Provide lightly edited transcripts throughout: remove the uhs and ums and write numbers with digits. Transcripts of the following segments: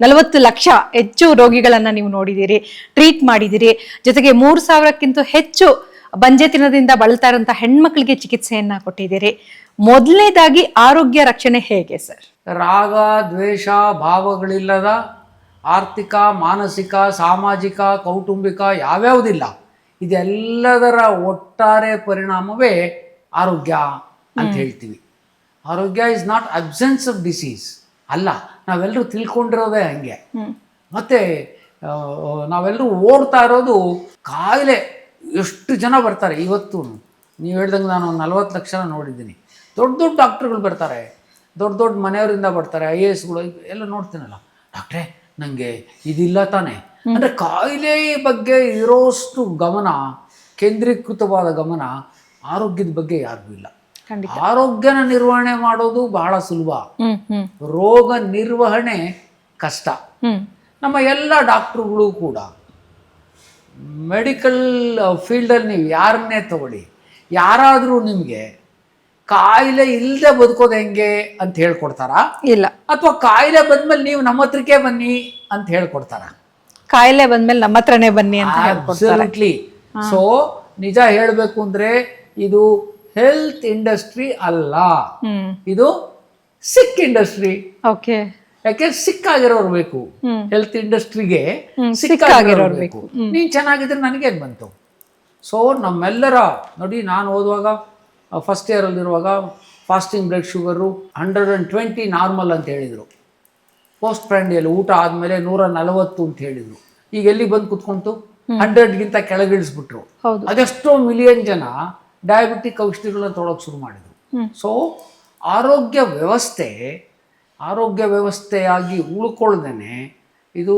40 ಲಕ್ಷ ಹೆಚ್ಚು ರೋಗಿಗಳನ್ನ ನೀವು ನೋಡಿದಿರಿ, ಟ್ರೀಟ್ ಮಾಡಿದಿರಿ. ಜೊತೆಗೆ 3,000ಕ್ಕಿಂತ ಹೆಚ್ಚು ಬಂಜೆತನದಿಂದ ಬಳಲ್ತಾ ಇರುವಂತಹ ಹೆಣ್ಮಕ್ಳಿಗೆ ಚಿಕಿತ್ಸೆಯನ್ನ ಕೊಟ್ಟಿದ್ದೀರಿ. ಮೊದಲನೇದಾಗಿ ಆರೋಗ್ಯ ರಕ್ಷಣೆ ಹೇಗೆ ಸರ್? ರಾಗ ದ್ವೇಷ ಭಾವಗಳಿಲ್ಲದ ಆರ್ಥಿಕ, ಮಾನಸಿಕ, ಸಾಮಾಜಿಕ, ಕೌಟುಂಬಿಕ ಯಾವ್ಯಾವುದಿಲ್ಲ, ಇದೆಲ್ಲದರ ಒಟ್ಟಾರೆ ಪರಿಣಾಮವೇ ಆರೋಗ್ಯ ಅಂತ ಹೇಳ್ತೀವಿ. ಆರೋಗ್ಯ is not absence of disease ಅಲ್ಲ, ನಾವೆಲ್ಲರೂ ತಿಳ್ಕೊಂಡಿರೋದೇ ಹಂಗೆ. ಮತ್ತೆ ನಾವೆಲ್ಲರೂ ಓಡ್ತಾ ಇರೋದು ಕಾಯಿಲೆ. ಎಷ್ಟು ಜನ ಬರ್ತಾರೆ ಇವತ್ತು, ನೀವು ಹೇಳ್ದಂಗೆ ನಾನು 40 ಲಕ್ಷ ನೋಡಿದ್ದೀನಿ. ದೊಡ್ಡ ದೊಡ್ಡ ಡಾಕ್ಟ್ರುಗಳು ಬರ್ತಾರೆ, ದೊಡ್ಡ ದೊಡ್ಡ ಮನೆಯವರಿಂದ ಬರ್ತಾರೆ, IASಗಳು ಎಲ್ಲ ನೋಡ್ತೀನಲ್ಲ, ಡಾಕ್ಟ್ರೇ ನನಗೆ ಇದಿಲ್ಲ ತಾನೆ ಅಂದರೆ ಕಾಯಿಲೆ ಬಗ್ಗೆ ಇರೋಷ್ಟು ಗಮನ, ಕೇಂದ್ರೀಕೃತವಾದ ಗಮನ ಆರೋಗ್ಯದ ಬಗ್ಗೆ ಯಾರಿಗೂ ಇಲ್ಲ. ಆರೋಗ್ಯನ ನಿರ್ವಹಣೆ ಮಾಡೋದು ಬಹಳ ಸುಲಭ, ರೋಗ ನಿರ್ವಹಣೆ ಕಷ್ಟ. ನಮ್ಮ ಎಲ್ಲ ಡಾಕ್ಟ್ರುಗಳು ಕೂಡ ಮೆಡಿಕಲ್ ಫೀಲ್ಡಲ್ಲಿ ನೀವು ಯಾರನ್ನೇ ತಗೊಳ್ಳಿ, ಯಾರಾದರೂ ನಿಮಗೆ ಕಾಯಿಲೆ ಇಲ್ಲದೆ ಬದುಕೋದು ಹೆಂಗೆ ಅಂತ ಹೇಳ್ಕೊಡ್ತಾರಾ? ಇಲ್ಲ. ಅಥವಾ ಕಾಯಿಲೆ ಬಂದ್ಮೇಲೆ ನೀವು ನಮ್ಮ ಹತ್ರಕ್ಕೆ ಬನ್ನಿ ಅಂತ ಹೇಳ್ಕೊಡ್ತಾರ? ಕಾಯಿಲೆ ಬಂದ್ಮೇಲೆ ನಮ್ಮ ಹತ್ರನೇ ಬನ್ನಿ ಅಂತ ಹೇಳ್ಕೊಡ್ತಾರೆ. ಸೊ ನಿಜ ಹೇಳಬೇಕು ಅಂದ್ರೆ ಇದು ಹೆಲ್ತ್ ಇಂಡಸ್ಟ್ರಿ ಅಲ್ಲ, ಇದು ಸಿಕ್ ಇಂಡಸ್ಟ್ರಿ. ಓಕೆ. ಯಾಕೆ ಸಿಕ್ಕಾಗಿರೋರು ಬೇಕು ಹೆಲ್ತ್ ಇಂಡಸ್ಟ್ರಿಗೆ, ಸಿಕ್ಕಾಗಿರೋರು ಬೇಕು. ನೀನ್ ಚೆನ್ನಾಗಿದ್ರೆ ನನಗೇನು ಬಂತು? ಸೊ ನಮ್ಮೆಲ್ಲರ ನೋಡಿ, ನಾನು ಓದುವಾಗ ಫಸ್ಟ್ ಇಯರಲ್ಲಿರುವಾಗ ಫಾಸ್ಟಿಂಗ್ ಬ್ಲಡ್ ಶುಗರು 120 ನಾರ್ಮಲ್ ಅಂತ ಹೇಳಿದರು. ಪೋಸ್ಟ್ ಪ್ರ್ಯಾಂಡಿಯಲ್ಲಿ ಊಟ ಆದಮೇಲೆ 140 ಅಂತ ಹೇಳಿದರು. ಈಗ ಎಲ್ಲಿ ಬಂದು ಕುತ್ಕೊಂತು 100ಗಿಂತ ಕೆಳಗಿಳಿಸ್ಬಿಟ್ರು. ಅದೆಷ್ಟೋ ಮಿಲಿಯನ್ ಜನ ಡಯಾಬಿಟಿಕ್ ಔಷಧಿಗಳನ್ನ ತೊಗೊಳಕ್ಕೆ ಶುರು ಮಾಡಿದರು. ಸೊ ಆರೋಗ್ಯ ವ್ಯವಸ್ಥೆಯಾಗಿ ಉಳ್ಕೊಳ್ದೇನೆ, ಇದು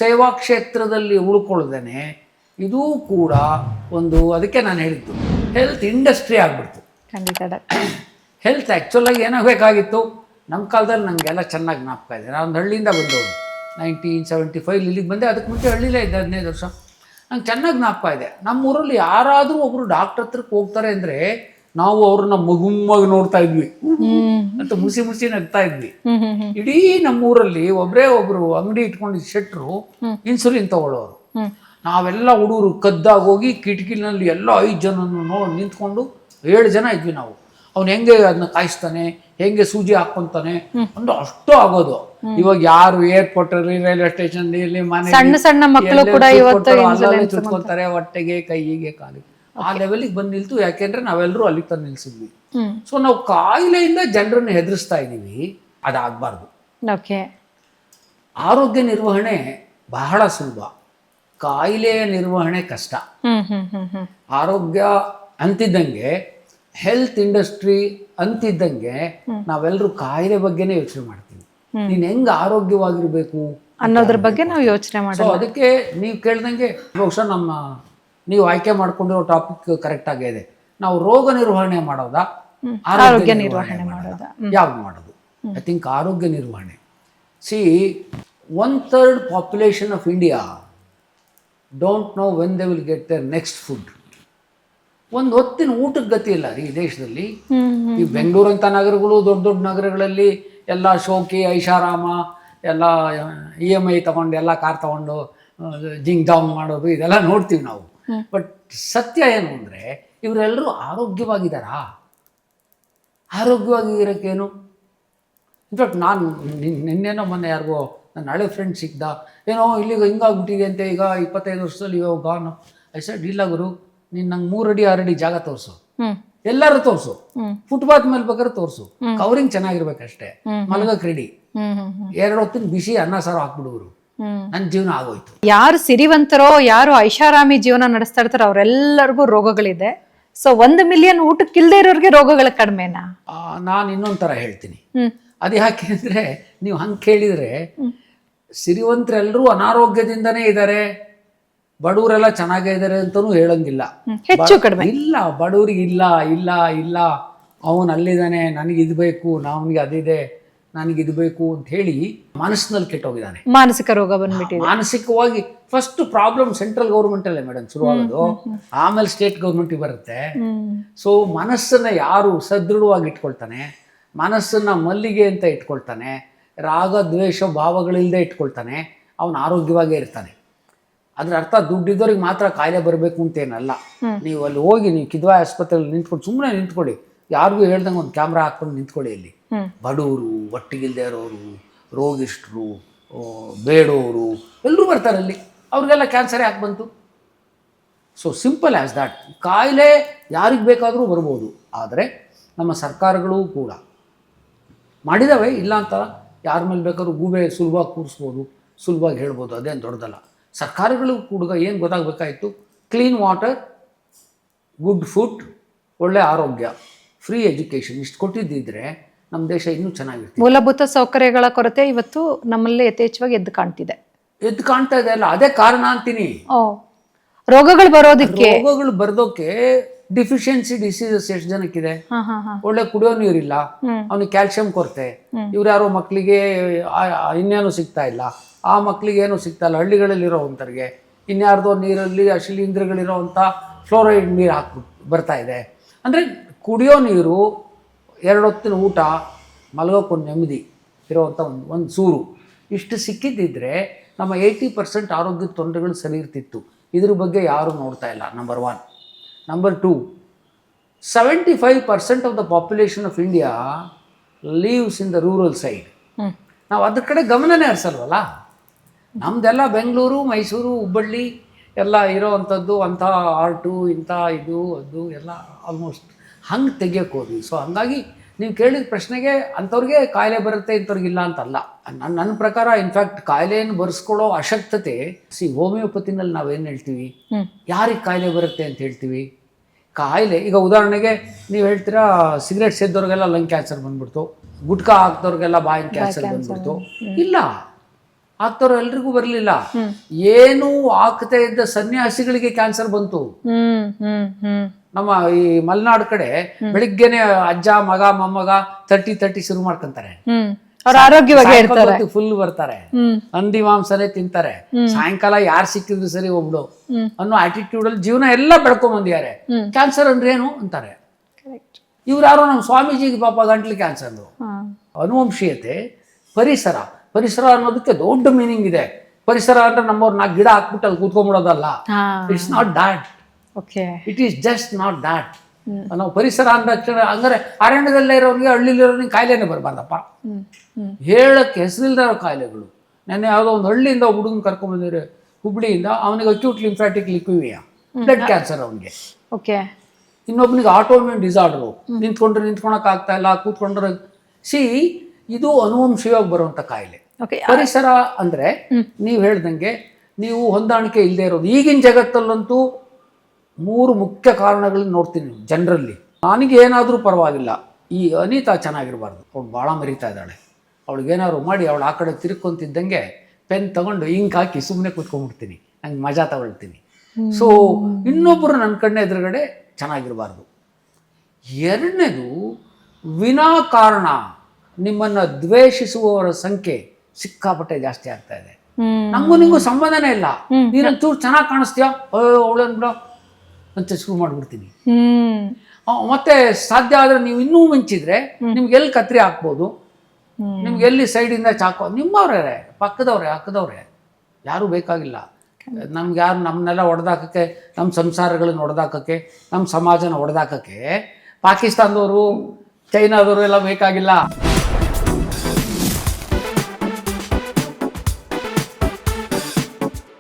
ಸೇವಾ ಕ್ಷೇತ್ರದಲ್ಲಿ ಉಳ್ಕೊಳ್ದೇನೆ, ಇದೂ ಕೂಡ ಒಂದು, ಅದಕ್ಕೆ ನಾನು ಹೇಳಿದ್ದು ಹೆಲ್ತ್ ಇಂಡಸ್ಟ್ರಿ ಆಗ್ಬಿಡ್ತು. ಹೆಲ್ತ್ ಆ್ಯಕ್ಚುಲಾಗಿ ಏನಾಗಬೇಕಾಗಿತ್ತು ನಮ್ಮ ಕಾಲದಲ್ಲಿ, ನನಗೆಲ್ಲ ಚೆನ್ನಾಗಿ ಜ್ಞಾಪಕ ಇದೆ. ನಾನು ಹಳ್ಳಿಯಿಂದ ಬಂದವನು, 1975 ಇಲ್ಲಿಗೆ ಬಂದೆ. ಅದಕ್ಕೆ ಮುಂಚೆ ಹಳ್ಳಿಲೇ ಇದ್ದೆ 15 ವರ್ಷ. ನಂಗೆ ಚೆನ್ನಾಗಿ ಜ್ಞಾಪಕ ಇದೆ. ನಮ್ಮೂರಲ್ಲಿ ಯಾರಾದರೂ ಒಬ್ಬರು ಡಾಕ್ಟರ್ ಹತ್ರಕ್ಕೆ ಹೋಗ್ತಾರೆ ಅಂದರೆ ನಾವು ಅವ್ರನ್ನ ಮಗುಮ್ಮಾಗಿ ನೋಡ್ತಾ ಇದ್ವಿ ಅಂತ ಮುಸಿ ಮುಸಿ ನಗ್ತಾ ಇದ್ವಿ. ಇಡೀ ನಮ್ಮೂರಲ್ಲಿ ಒಬ್ರು ಅಂಗಡಿ ಇಟ್ಕೊಂಡಿದ್ದ ಶೆಟ್ರು ಇನ್ಸುಲಿನ್ ತಗೊಳ್ಳೋರು. ನಾವೆಲ್ಲ ಹುಡುಗರು ಕದ್ದಾಗ ಹೋಗಿ ಕಿಟಕಿನಲ್ಲಿ ಎಲ್ಲ 5 ಜನನ್ನು ನೋಡಿ ನಿಂತ್ಕೊಂಡು 7 ಜನ ಇದ್ವಿ ನಾವು. ಅವ್ನು ಹೆಂಗೆ ಅದನ್ನ ಕಾಯಿಸ್ತಾನೆ, ಹೆಂಗೆ ಸೂಜಿ ಹಾಕೊಂತಾನೆ ಅಂದ್ರೆ ಅಷ್ಟು ಆಗೋದು. ಇವಾಗ ಯಾರು ಏರ್ಪೋರ್ಟ್ ಅಲ್ಲಿ, ರೈಲ್ವೆ ಸ್ಟೇಷನ್ ಇಲ್ಲಿ, ಮನೆ ಸಣ್ಣ ಮಕ್ಕಳು ಕೂಡ ಚುಟ್ಕೊಂತಾರೆ ಹೊಟ್ಟೆಗೆ, ಕೈಗೆ, ಕಾಲಿಗೆ. ಆ ಲೆವೆಲ್ಗೆ ಬಂದು ನಿಲ್ತು. ಯಾಕೆಂದ್ರೆ ನಾವೆಲ್ಲರೂ ಅಲ್ಲಿ ತಂದು ನಿಲ್ಸಿದ್ವಿ. ಸೊ ನಾವು ಕಾಯಿಲೆಯಿಂದ ಜನರನ್ನು ಹೆದರಿಸ್ತಾ ಇದ್ದೀವಿ, ಅದಾಗಬಾರ್ದು. ಆರೋಗ್ಯ ನಿರ್ವಹಣೆ ಬಹಳ ಸುಲಭ, ಕಾಯಿಲೆಯ ನಿರ್ವಹಣೆ ಕಷ್ಟ. ಆರೋಗ್ಯ ಅಂತಿದ್ದಂಗೆ, ಹೆಲ್ತ್ ಇಂಡಸ್ಟ್ರಿ ಅಂತಿದ್ದಂಗೆ ನಾವೆಲ್ಲರೂ ಕಾಯಿಲೆ ಬಗ್ಗೆನೇ ಯೋಚನೆ ಮಾಡ್ತೀವಿ. ನೀನ್ ಹೆಂಗ್ ಆರೋಗ್ಯವಾಗಿರ್ಬೇಕು ಅನ್ನೋದ್ರ ಬಗ್ಗೆ ನಾವು ಯೋಚನೆ ಮಾಡಿ. ಸೊ ಅದಕ್ಕೆ ನೀವು ಕೇಳ್ದಂಗೆ ಬಹುಶಃ ನೀವು ಆಯ್ಕೆ ಮಾಡ್ಕೊಂಡಿರೋ ಟಾಪಿಕ್ ಕರೆಕ್ಟ್ ಆಗಿದೆ. ನಾವು ರೋಗ ನಿರ್ವಹಣೆ ಮಾಡೋದಾ, ಆರೋಗ್ಯ ನಿರ್ವಹಣೆ ಮಾಡೋದಾ, ಯಾವ್ದು ಮಾಡೋದು? ಐ ಥಿಂಕ್ ಆರೋಗ್ಯ ನಿರ್ವಹಣೆ. See 1/3 population of India don't know when they will get their next food. ಒಂದು ಹೊತ್ತಿನ ಊಟಕ್ಕೆ ಗತಿ ಇಲ್ಲ ರೀ ಈ ದೇಶದಲ್ಲಿ. ಈ ಬೆಂಗಳೂರು ಅಂತ ನಗರಗಳು, ದೊಡ್ಡ ದೊಡ್ಡ ನಗರಗಳಲ್ಲಿ ಎಲ್ಲ ಶೋಕಿ ಐಷಾರಾಮ, ಎಲ್ಲ EMI ತಗೊಂಡು, ಎಲ್ಲ ಕಾರ್ ತಗೊಂಡು ಜಿಂಗ್ ಜಾಂಗ್ ಮಾಡೋದು, ಇದೆಲ್ಲ ನೋಡ್ತೀವಿ ನಾವು. ಬಟ್ ಸತ್ಯ ಏನು ಅಂದರೆ ಇವರೆಲ್ಲರೂ ಆರೋಗ್ಯವಾಗಿದ್ದಾರಾ? ಆರೋಗ್ಯವಾಗಿರೋಕ್ಕೇನು? ಇನ್ಫ್ಯಾಕ್ಟ್ ನಾನು ನಿನ್ನೆನೋ ಮೊನ್ನೆ ಯಾರಿಗೋ ನನ್ನ ಹಳೆ ಫ್ರೆಂಡ್ ಸಿಕ್ದ, ಏನೋ ಇಲ್ಲಿಗೆ ಹಿಂಗಾಗ್ಬಿಟ್ಟಿದೆ ಅಂತ, ಈಗ 25 ವರ್ಷದಲ್ಲಿ ಇವಾಗ ಗಾನು. ಐ ಸೆಡ್ ಇಲ್ಲ ಗುರು, ನೀನು ನಂಗೆ 3 ಅಡಿ 6 ಅಡಿ ಜಾಗ ತೋರಿಸು, ಎಲ್ಲರೂ ತೋರಿಸು, ಫುಟ್ಪಾತ್ ಮೇಲೆ ಬೇಕಾದ್ರೆ ತೋರಿಸು, ಕವರಿಂಗ್ ಚೆನ್ನಾಗಿರ್ಬೇಕಷ್ಟೇ, ಮಲಗಕ್ಕೆ ರೆಡಿ, 2 ಹೊತ್ತಿನ ಬಿಸಿ ಅನ್ನ ಸಾರು ಹಾಕ್ಬಿಡುವರು, ನನ್ನ ಜೀವನ ಆಗೋಯ್ತು. ಯಾರು ಸಿರಿವಂತರೋ, ಯಾರು ಐಷಾರಾಮಿ ಜೀವನ ನಡೆಸ್ತಾ ಇರ್ತಾರೋ ಅವರೆಲ್ಲರಿಗೂ ರೋಗಗಳಿದೆ. ಸೊ 1 ಮಿಲಿಯನ್ ಊಟಕ್ಕಿಲ್ದೇ ಇರೋರಿಗೆ ರೋಗಗಳ ಕಡಿಮೆನಾ? ನಾನು ಇನ್ನೊಂದು ಥರ ಹೇಳ್ತೀನಿ. ಅದು ಯಾಕೆ ಅಂದರೆ, ನೀವು ಹಂಗೆ ಕೇಳಿದರೆ ಸಿರಿವಂತರೆಲ್ಲರೂ ಅನಾರೋಗ್ಯದಿಂದನೇ ಇದ್ದಾರೆ, ಬಡವರೆಲ್ಲ ಚೆನ್ನಾಗೇ ಇದ್ದಾರೆ ಅಂತಲೂ ಹೇಳಂಗಿಲ್ಲ. ಹೆಚ್ಚು ಕಡಿಮೆ ಇಲ್ಲ, ಬಡವರಿಗೆ ಇಲ್ಲ ಇಲ್ಲ ಇಲ್ಲ, ಅವನು ಅಲ್ಲಿದ್ದಾನೆ, ನನಗಿದು ಬೇಕು, ಅವನಿಗೆ ಅದಿದೆ, ನನಗಿದು ಬೇಕು ಅಂತ ಹೇಳಿ ಮನಸ್ಸಿನಲ್ಲಿ ಕೆಟ್ಟೋಗಿದ್ದಾನೆ. ಮಾನಸಿಕ ರೋಗ ಬಂದ್ಬಿಟ್ಟಿದೆ. ಮಾನಸಿಕವಾಗಿ ಫಸ್ಟ್ ಪ್ರಾಬ್ಲಮ್ ಸೆಂಟ್ರಲ್ ಗೌರ್ಮೆಂಟಲ್ಲೇ ಮೇಡಮ್ ಶುರುವಾಗೋದು, ಆಮೇಲೆ ಸ್ಟೇಟ್ ಗೌರ್ಮೆಂಟಿಗೆ ಬರುತ್ತೆ. ಸೊ ಮನಸ್ಸನ್ನು ಯಾರು ಸದೃಢವಾಗಿ ಇಟ್ಕೊಳ್ತಾನೆ, ಮನಸ್ಸನ್ನು ಮಲ್ಲಿಗೆ ಅಂತ ಇಟ್ಕೊಳ್ತಾನೆ, ರಾಗ ದ್ವೇಷ ಭಾವಗಳಿಲ್ಲದೆ ಇಟ್ಕೊಳ್ತಾನೆ, ಅವನು ಆರೋಗ್ಯವಾಗೇ ಇರ್ತಾನೆ. ಅದ್ರ ಅರ್ಥ ದುಡ್ಡಿದ್ದವ್ರಿಗೆ ಮಾತ್ರ ಕಾಯಿಲೆ ಬರಬೇಕು ಅಂತೇನಲ್ಲ. ನೀವು ಅಲ್ಲಿ ಹೋಗಿ ನೀವು ಕಿದ್ವಾಯಿ ಆಸ್ಪತ್ರೆಯಲ್ಲಿ ನಿಂತ್ಕೊಂಡು ಸುಮ್ಮನೆ ನಿಂತ್ಕೊಳ್ಳಿ, ಯಾರಿಗೂ ಹೇಳ್ದಂಗೆ ಒಂದು ಕ್ಯಾಮ್ರಾ ಹಾಕ್ಕೊಂಡು ನಿಂತ್ಕೊಳ್ಳಿ. ಅಲ್ಲಿ ಬಡವರು, ಒಟ್ಟಿಗಿಲ್ದೇ ಇರೋರು, ರೋಗಿಷ್ಠರು, ಬೇಡೋರು ಎಲ್ಲರೂ ಬರ್ತಾರೆ ಅಲ್ಲಿ. ಅವ್ರಿಗೆಲ್ಲ ಕ್ಯಾನ್ಸರೇ ಯಾಕೆ ಬಂತು? So simple as that. ಕಾಯಿಲೆ ಯಾರಿಗೆ ಬೇಕಾದರೂ ಬರ್ಬೋದು. ಆದರೆ ನಮ್ಮ ಸರ್ಕಾರಗಳು ಕೂಡ ಮಾಡಿದ್ದಾವೆ, ಇಲ್ಲ ಅಂತ ಯಾರ ಮೇಲೆ ಬೇಕಾದ್ರೂ ಗೂಬೆ ಸುಲಭವಾಗಿ ಕೂರಿಸ್ಬೋದು, ಸುಲಭವಾಗಿ ಹೇಳ್ಬೋದು, ಅದೇನು ದೊಡ್ಡದಲ್ಲ. ಸರ್ಕಾರಗಳು ಕೂಡ ಏನು ಗೊತ್ತಾಗಬೇಕಾಯಿತು, ಕ್ಲೀನ್ ವಾಟರ್, ಗುಡ್ ಫುಡ್, ಒಳ್ಳೆ ಆರೋಗ್ಯ, ಫ್ರೀ ಎಜುಕೇಷನ್, ಇಷ್ಟು ಕೊಟ್ಟಿದ್ದಿದ್ರೆ ನಮ್ಮ ದೇಶ ಇನ್ನೂ ಚೆನ್ನಾಗಿರ್ತೀವಿ. ಮೂಲಭೂತ ಸೌಕರ್ಯಗಳ ಕೊರತೆ ಇವತ್ತು ನಮ್ಮಲ್ಲಿ ಯಥೇಚ್ಛವಾಗಿ ಎದ್ದು ಕಾಣ್ತಿದೆ. ಎದ್ದು ಕಾಣ್ತಾ ಇದೆ ಅಲ್ಲ, ಅದೇ ಕಾರಣ ಅಂತೀನಿ. ರೋಗಗಳು ಬರೋದಕ್ಕೆ ಡಿಫಿಷಿಯನ್ಸಿ ಡಿಸೀಸಸ್ ಎಷ್ಟು ಜನಕ್ಕಿದೆ. ಒಳ್ಳೆ ಕುಡಿಯೋ ನೀರಿಲ್ಲ, ಅವನಿಗೆ ಕ್ಯಾಲ್ಸಿಯಂ ಕೊರತೆ, ಇವ್ರು ಯಾರೋ ಮಕ್ಕಳಿಗೆ ಇನ್ನೇನು ಸಿಗ್ತಾ ಇಲ್ಲ, ಆ ಮಕ್ಕಳಿಗೆ ಏನು ಸಿಗ್ತಾ ಇಲ್ಲ. ಹಳ್ಳಿಗಳಲ್ಲಿರೋವಂಥವ್ರಿಗೆ ಇನ್ಯಾರ್ದೋ ನೀರಲ್ಲಿ ಶಿಲೀಂಧ್ರಗಳಿರೋವಂಥ ಫ್ಲೋರೈಡ್ ನೀರು ಹಾಕ್ಬಿಟ್ಟು ಬರ್ತಾ ಇದೆ. ಅಂದರೆ ಕುಡಿಯೋ ನೀರು, 2 ಹೊತ್ತಿನ ಊಟ, ಮಲಗೋಕ್ಕೊಂದು ನೆಮ್ಮದಿ ಇರೋವಂಥ ಒಂದು ಸೂರು, ಇಷ್ಟು ಸಿಕ್ಕಿದ್ದಿದ್ರೆ ನಮ್ಮ 80% ಆರೋಗ್ಯದ ತೊಂದರೆಗಳು ಸರಿ ಇರ್ತಿತ್ತು. ಇದ್ರ ಬಗ್ಗೆ ಯಾರೂ ನೋಡ್ತಾ ಇಲ್ಲ. Number 1. Number 2, 75% of the population of India lives in the rural side. ನಾವು ಅದ್ರ ಕಡೆ ಗಮನನೇ ಹರಿಸಲ್ವಲ್ಲ. ನಮ್ಮದೆಲ್ಲ ಬೆಂಗಳೂರು, ಮೈಸೂರು, ಹುಬ್ಬಳ್ಳಿ ಎಲ್ಲ ಇರೋವಂಥದ್ದು, ಅಂಥ ಆರ್ಟು, ಇಂಥ ಇದು ಅದು ಎಲ್ಲ ಆಲ್ಮೋಸ್ಟ್ ಹಂಗೆ ತೆಗಿಯೋಕೆ ಹೋದ್ವಿ. ಸೊ ಹಾಗಾಗಿ ನೀವು ಕೇಳಿದ ಪ್ರಶ್ನೆಗೆ ಅಂಥವ್ರಿಗೆ ಕಾಯಿಲೆ ಬರುತ್ತೆ, ಇಂಥವ್ರಿಗಿಲ್ಲ ಅಂತಲ್ಲ. ನನ್ನ ಪ್ರಕಾರ ಇನ್ಫ್ಯಾಕ್ಟ್ ಕಾಯಿಲೆಯನ್ನು ಬರೆಸ್ಕೊಳ್ಳೋ ಅಶಕ್ತತೆ, ಹೋಮಿಯೋಪತಿನಲ್ಲಿ ನಾವೇನು ಹೇಳ್ತೀವಿ, ಯಾರಿಗೆ ಕಾಯಿಲೆ ಬರುತ್ತೆ ಅಂತ ಹೇಳ್ತೀವಿ. ಕಾಯಿಲೆ ಈಗ ಉದಾಹರಣೆಗೆ ನೀವು ಹೇಳ್ತೀರಾ, ಸಿಗರೇಟ್ ಸೇದೋರಿಗೆಲ್ಲ ಲಂಗ್ ಕ್ಯಾನ್ಸರ್ ಬಂದ್ಬಿಡ್ತು, ಗುಟ್ಕಾ ಹಾಕ್ದವ್ರಿಗೆಲ್ಲ ಬಾಯಿನ ಕ್ಯಾನ್ಸರ್ ಬಂದ್ಬಿಡ್ತು. ಇಲ್ಲ, ಆಗ್ತಾರೋ ಎಲ್ರಿಗೂ ಬರಲಿಲ್ಲ. ಏನು ಆಗ್ತಾ ಇದ್ದ ಸನ್ಯಾಸಿಗಳಿಗೆ ಕ್ಯಾನ್ಸರ್ ಬಂತು. ನಮ್ಮ ಈ ಮಲೆನಾಡು ಕಡೆ ಬೆಳಿಗ್ಗೆನೆ ಅಜ್ಜ ಮಗ ಮೊಮ್ಮಗ 30 ಶುರು ಮಾಡ್ಕೊಂತಾರೆ, ಫುಲ್ ಬರ್ತಾರೆ, ಹಂದಿ ಮಾಂಸನೇ ತಿಂತಾರೆ, ಸಾಯಂಕಾಲ ಯಾರು ಸಿಕ್ಕಿದ್ರು ಸರಿ ಒಬ್ಳು ಅನ್ನೋ ಆಟಿಟ್ಯೂಡ್ ಅಲ್ಲಿ ಜೀವನ ಎಲ್ಲ ಬೆಳ್ಕೊಂಡ್ ಬಂದಿದ್ದಾರೆ. ಕ್ಯಾನ್ಸರ್ ಅಂದ್ರೆ ಏನು ಅಂತಾರೆ. ಇವ್ರು ಯಾರೋ ನಮ್ಮ ಸ್ವಾಮೀಜಿಗೆ ಪಾಪ ಗಂಟ್ಲು ಕ್ಯಾನ್ಸರ್. ಅನುವಂಶೀಯತೆ, ಪರಿಸರ ಅನ್ನೋದಕ್ಕೆ ದೊಡ್ಡ ಮೀನಿಂಗ್ ಇದೆ. ಪರಿಸರ ಅಂದ್ರೆ ನಮ್ಮವ್ರು 4 ಗಿಡ ಹಾಕ್ಬಿಟ್ಟು ಅಲ್ಲಿ ಕೂತ್ಕೊಂಡ್ಬಿಡೋದಲ್ಲ. It's not that. It is just not that. ನಾವು ಪರಿಸರ ಅಂದ ಅಂದ್ರೆ ಅರಣ್ಯದಲ್ಲೇ ಇರೋರಿಗೆ, ಹಳ್ಳಿಲಿರೋರಿಗೆ ಕಾಯಿಲೆನೇ ಬರಬಾರ್ದಪ್ಪ. ಹೇಳಕ್ಕೆ ಹೆಸರಿಲ್ದ ಇರೋ ಕಾಯಿಲೆಗಳು. ನೆನ್ನೆ ಯಾವುದೋ ಒಂದು ಹಳ್ಳಿಯಿಂದ ಹುಡುಗನ ಕರ್ಕೊಂಡ್ಬಂದಿದ್ರೆ ಹುಬ್ಳಿಯಿಂದ, ಅವನಿಗೆ ಅಕ್ಯೂಟ್ ಲಿಂಫ್ಯಾಟಿಕ್ ಲಿಕ್ವಿಮಿಯಾ, ಬ್ಲಡ್ ಕ್ಯಾನ್ಸರ್ ಅವನಿಗೆ. ಇನ್ನೊಬ್ಬನಿಗೆ ಆಟೋಮ್ಯೂನ್ ಡಿಸಾರ್ಡರು, ನಿಂತ್ಕೊಳಕ್ ಆಗ್ತಾ ಇಲ್ಲ, ಕೂತ್ಕೊಂಡ್ರೆ. ಇದು ಅನುವಂಶೀಯವಾಗಿ ಬರುವಂಥ ಕಾಯಿಲೆ. ಪರಿಸರ ಅಂದ್ರೆ ನೀವು ಹೇಳ್ದಂಗೆ ನೀವು ಹೊಂದಾಣಿಕೆ ಇಲ್ಲದೆ ಇರೋದು. ಈಗಿನ ಜಗತ್ತಲ್ಲಂತೂ 3 ಮುಖ್ಯ ಕಾರಣಗಳನ್ನ ನೋಡ್ತೀನಿ ಜನರಲ್ಲಿ. ನನಗೆ ಏನಾದರೂ ಪರವಾಗಿಲ್ಲ, ಈ ಅನಿತಾ ಚೆನ್ನಾಗಿರಬಾರ್ದು, ಅವಳು ಭಾಳ ಮರಿತಾ ಇದ್ದಾಳೆ, ಅವಳಿಗೇನಾದ್ರು ಮಾಡಿ ಅವಳು ಆ ಕಡೆ ತಿರ್ಕೊಂತಿದ್ದಂಗೆ ಪೆನ್ ತಗೊಂಡು ಇಂಕ್ ಹಾಕಿ ಸುಮ್ಮನೆ ಕೂತ್ಕೊಂಡ್ಬಿಡ್ತೀನಿ, ನಂಗೆ ಮಜಾ ತಗೊಳ್ತೀನಿ. ಸೊ ಇನ್ನೊಬ್ಬರು ನನ್ನ ಕಣ್ಣೆ ಎದುರುಗಡೆ ಚೆನ್ನಾಗಿರಬಾರ್ದು. ಎರಡನೇದು, ವಿನಾಕಾರಣ ನಿಮ್ಮನ್ನು ದ್ವೇಷಿಸುವವರ ಸಂಖ್ಯೆ ಸಿಕ್ಕಾಪಟ್ಟೆ ಜಾಸ್ತಿ ಆಗ್ತಾ ಇದೆ. ನಂಗೂ ನಿಂಗೂ ಸಂಬಂಧನೇ ಇಲ್ಲ, ನೀನಂತೂ ಚೆನ್ನಾಗಿ ಕಾಣಿಸ್ತೀಯ, ಅವಳನ್ ಬಿಡ ಅಂತ ಶುರು ಮಾಡ್ಬಿಡ್ತೀನಿ. ಮತ್ತೆ ಸಾಧ್ಯ ಆದ್ರೆ ನೀವು ಇನ್ನೂ ಮಿಂಚಿದ್ರೆ ನಿಮ್ಗೆ ಎಲ್ಲಿ ಕತ್ರಿ ಹಾಕ್ಬೋದು, ನಿಮ್ಗೆ ಎಲ್ಲಿ ಸೈಡಿಂದ ಚಾಕು, ನಿಮ್ಮವ್ರೆ, ಪಕ್ಕದವ್ರೆ, ಹಾಕದವ್ರೆ, ಯಾರೂ ಬೇಕಾಗಿಲ್ಲ. ನಮ್ಗೆ ಯಾರು ನಮ್ಮನ್ನೆಲ್ಲ ಹೊಡೆದಾಕಕ್ಕೆ, ನಮ್ಮ ಸಂಸಾರಗಳನ್ನ ಹೊಡೆದಾಕಕ್ಕೆ, ನಮ್ಮ ಸಮಾಜನ ಹೊಡೆದಾಕಕ್ಕೆ ಪಾಕಿಸ್ತಾನದವರು, ಚೈನಾದವರು ಎಲ್ಲ ಬೇಕಾಗಿಲ್ಲ.